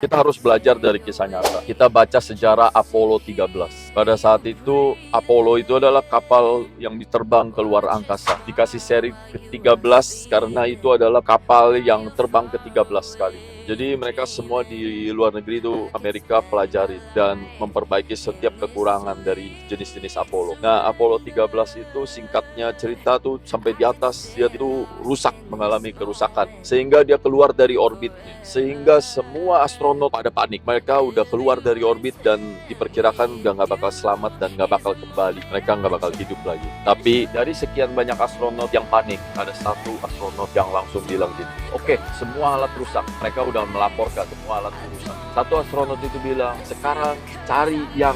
Kita harus belajar dari kisah nyata. Kita baca sejarah Apollo 13. Pada saat itu, Apollo itu adalah kapal yang diterbang ke luar angkasa. Dikasih seri ke-13 karena itu adalah kapal yang terbang ke-13 kali. Jadi mereka semua di luar negeri itu Amerika pelajari dan memperbaiki setiap kekurangan dari jenis-jenis Apollo. Nah, Apollo 13 itu singkatnya cerita tuh sampai di atas dia itu rusak, mengalami kerusakan. Sehingga dia keluar dari orbitnya. Sehingga semua astronot pada panik. Mereka udah keluar dari orbit dan diperkirakan udah nggak bakal selamat dan nggak bakal kembali. Mereka nggak bakal hidup lagi. Tapi dari sekian banyak astronot yang panik, ada satu astronot yang langsung bilang gini, oke, semua alat rusak. Mereka udah melaporkan semua alat rusak. Satu astronot itu bilang, sekarang cari yang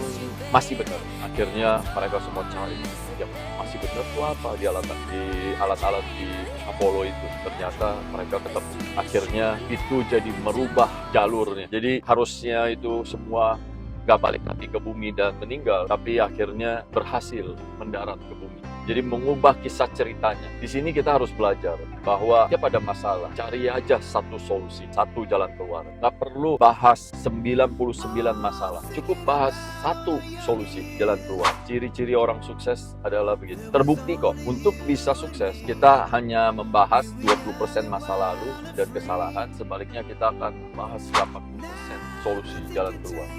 masih benar. Akhirnya mereka semua cari yang masih benar itu apa di alat-alat di Apollo itu. Ternyata mereka ketemu. Akhirnya itu jadi merubah jalurnya. Jadi harusnya itu semua gak balik lagi ke bumi dan meninggal, tapi akhirnya berhasil mendarat ke bumi. Jadi mengubah kisah ceritanya. Di sini kita harus belajar bahwa tiap ada masalah, cari aja satu solusi, satu jalan keluar. Gak perlu bahas 99 masalah. Cukup bahas satu solusi, jalan keluar. Ciri-ciri orang sukses adalah begini. Terbukti kok, untuk bisa sukses, kita hanya membahas 20% masa lalu dan kesalahan. Sebaliknya kita akan bahas 80% solusi, jalan keluar.